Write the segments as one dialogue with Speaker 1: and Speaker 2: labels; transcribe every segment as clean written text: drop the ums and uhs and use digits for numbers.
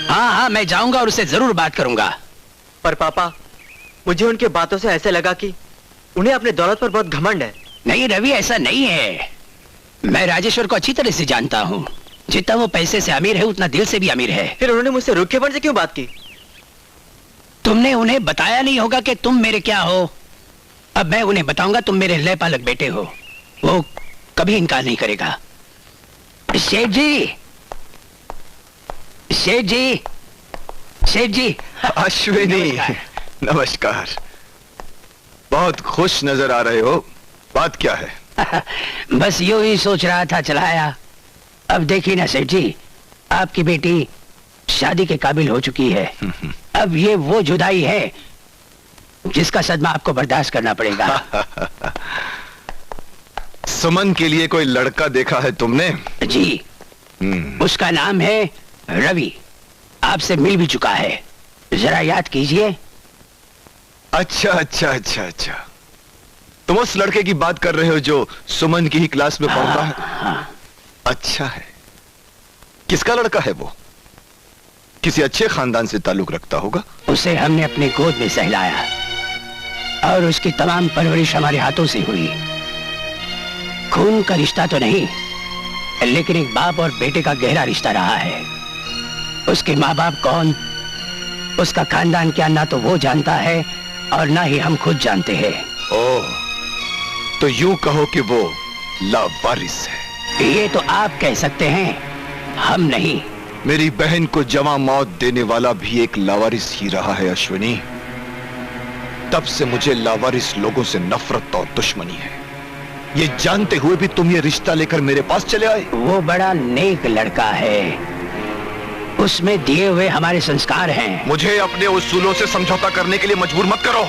Speaker 1: हाँ हाँ, मैं जाऊंगा और उससे जरूर बात करूंगा।
Speaker 2: पर पापा, मुझे उनकी बातों से ऐसे लगा कि उन्हें अपने दौलत पर बहुत घमंड है।
Speaker 1: नहीं रवि, ऐसा नहीं है। मैं राजेश्वर को अच्छी तरह से जानता हूँ। जितना वो पैसे से अमीर है उतना दिल से भी अमीर है।
Speaker 2: फिर उन्होंने मुझसे रूखेपन से क्यों बात की?
Speaker 1: तुमने उन्हें बताया नहीं होगा कि तुम मेरे क्या हो। अब मैं उन्हें बताऊंगा तुम मेरे लय पालक बेटे हो। वो कभी इनकार नहीं करेगा। शेठ जी, शेठ जी, शेठ जी।
Speaker 3: अश्विनी, नमस्कार। बहुत खुश नजर आ रहे हो। बात क्या है?
Speaker 1: बस यूं ही सोच रहा था, चलाया। अब देखिए ना सेठ जी, आपकी बेटी शादी के काबिल हो चुकी है। अब ये वो जुदाई है जिसका सदमा आपको बर्दाश्त करना पड़ेगा।
Speaker 3: सुमन के लिए कोई लड़का देखा है तुमने?
Speaker 1: जी, उसका नाम है रवि। आपसे मिल भी चुका है, जरा याद कीजिए।
Speaker 3: अच्छा अच्छा अच्छा अच्छा, तुम उस लड़के की बात कर रहे हो जो सुमन की ही क्लास में पढ़ता है?
Speaker 1: हाँ।
Speaker 3: अच्छा है। किसका लड़का है वो? किसी अच्छे खानदान से ताल्लुक रखता होगा।
Speaker 1: उसे हमने अपनी गोद में सहलाया और उसकी तमाम परवरिश हमारे हाथों से हुई। खून का रिश्ता तो नहीं, लेकिन एक बाप और बेटे का गहरा रिश्ता रहा है। उसके माँ बाप कौन, उसका खानदान क्या, ना तो वो जानता है और ना ही हम खुद जानते हैं।
Speaker 3: ओह, तो यूं कहो कि वो लावारिस है।
Speaker 1: ये तो आप कह सकते हैं, हम नहीं।
Speaker 3: मेरी बहन को जवां मौत देने वाला भी एक लावारिस ही रहा है अश्विनी। तब से मुझे लावारिस लोगों से नफरत और दुश्मनी है। ये जानते हुए भी तुम ये रिश्ता लेकर मेरे पास चले आए।
Speaker 1: वो बड़ा नेक लड़का है, उसमें दिए हुए हमारे संस्कार हैं।
Speaker 3: मुझे अपने उसूलों से समझौता करने के लिए मजबूर मत करो।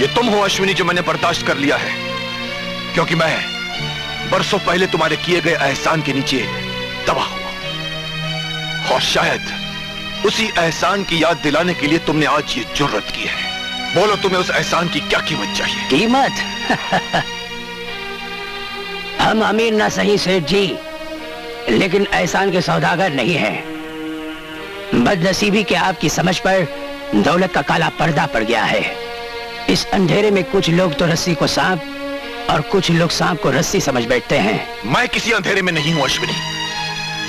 Speaker 3: ये तुम हो अश्विनी जो मैंने बर्दाश्त कर लिया है, क्योंकि मैं बरसों पहले तुम्हारे किए गए एहसान के नीचे दबा हुआ, और शायद उसी एहसान की याद दिलाने के लिए तुमने आज ये जुर्रत की है। बोलो, तुम्हें उस एहसान की क्या कीमत चाहिए?
Speaker 1: कीमत? हम अमीर ना सही सेठ जी, लेकिन एहसान के सौदागर नहीं हैं। बदनसीबी के आपकी समझ पर दौलत का काला पर्दा पड़ गया है। इस अंधेरे में कुछ लोग तो रस्सी को सांप और कुछ लोग सांप को रस्सी समझ बैठते हैं।
Speaker 3: मैं किसी अंधेरे में नहीं हूं अश्विनी,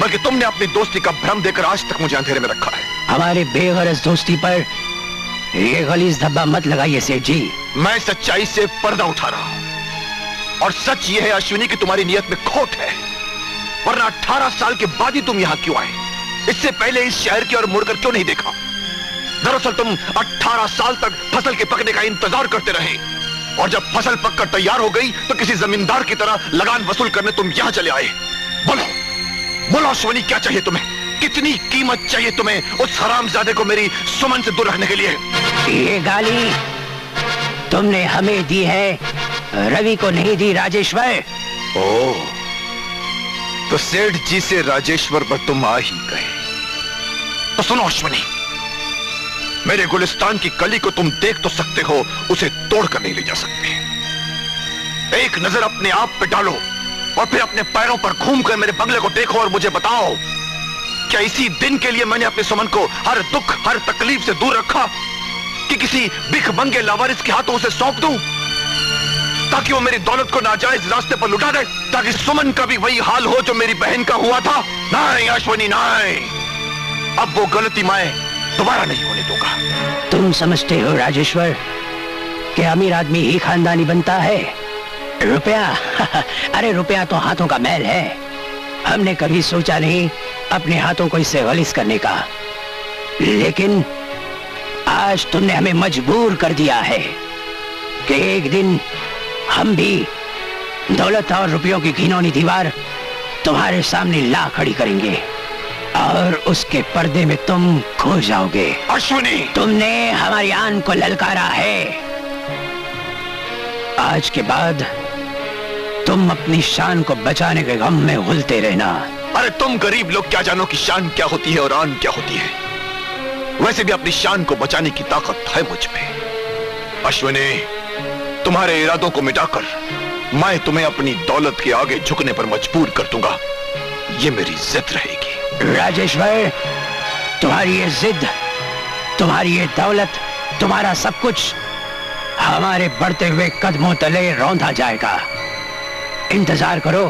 Speaker 3: बल्कि तुमने अपनी दोस्ती का भ्रम देकर आज तक मुझे अंधेरे में रखा है।
Speaker 1: हमारे बेगरज दोस्ती पर ये गलीज धब्बा मत लगाइए सेठ जी।
Speaker 3: मैं सच्चाई से पर्दा उठा रहा हूं, और सच ये है अश्विनी कि तुम्हारी नियत में खोट है, वरना 18 साल के बाद ही तुम यहां क्यों आए? इससे पहले इस शहर की ओर मुड़कर क्यों नहीं देखा? दरअसल तुम 18 साल तक फसल के पकने का इंतजार करते रहे, और जब फसल पककर तैयार हो गई तो किसी जमींदार की तरह लगान वसूल करने तुम यहां चले आए। बोलो बोलो अश्विनी, क्या चाहिए तुम्हें? कितनी कीमत चाहिए तुम्हें उस हरामजादे को मेरी सुमन से दूर रखने के लिए?
Speaker 1: ये गाली तुमने हमें दी है, रवि को नहीं दी राजेश्वर।
Speaker 3: ओह, तो सेठ जी से राजेश्वर पर तुम आ ही गए। तो सुनो अश्विनी, मेरे गुलिस्तान की कली को तुम देख तो सकते हो, उसे तोड़कर नहीं ले जा सकते। एक नजर अपने आप पे डालो और फिर अपने पैरों पर घूमकर मेरे बंगले को देखो और मुझे बताओ, क्या इसी दिन के लिए मैंने अपने सुमन को हर दुख हर तकलीफ से दूर रखा कि किसी भिख मंगे लावारिस के हाथों उसे सौंप दूं, ताकि वो मेरी दौलत को नाजायज रास्ते पर लुटा दे, ताकि सुमन का भी वही हाल हो जो मेरी बहन का हुआ था? नहीं अश्विनी, नहीं। अब वो गलती मैं दोबारा नहीं होने दूंगा।
Speaker 1: तुम समझते हो राजेश्वर कि अमीर आदमी ही खानदानी बनता है? रुपया अरे रुपया तो हाथों का मैल है। हमने कभी सोचा नहीं अपने हाथों को इससे गलीज करने का, लेकिन आज तुमने हमें मजबूर कर दिया है कि एक दिन हम भी दौलत और रुपयों की घिनौनी दीवार तुम्हारे सामने ला खड़ी करेंगे और उसके पर्दे में तुम खो जाओगे।
Speaker 3: अश्विनी,
Speaker 1: तुमने हमारी आन को ललकारा है। आज के बाद तुम अपनी शान को बचाने के गम में घुलते रहना।
Speaker 3: अरे तुम गरीब लोग क्या जानो कि शान क्या होती है और आन क्या होती है। वैसे भी अपनी शान को बचाने की ताकत है मुझ में। अश्विनी, तुम्हारे इरादों को मिटाकर मैं तुम्हें अपनी दौलत के आगे झुकने पर मजबूर कर दूंगा, ये मेरी जिद रहेगी।
Speaker 1: राजेश्वर, तुम्हारी ये जिद, तुम्हारी ये दौलत, तुम्हारा सब कुछ हमारे बढ़ते हुए कदमों तले रौंदा जाएगा। इंतजार करो।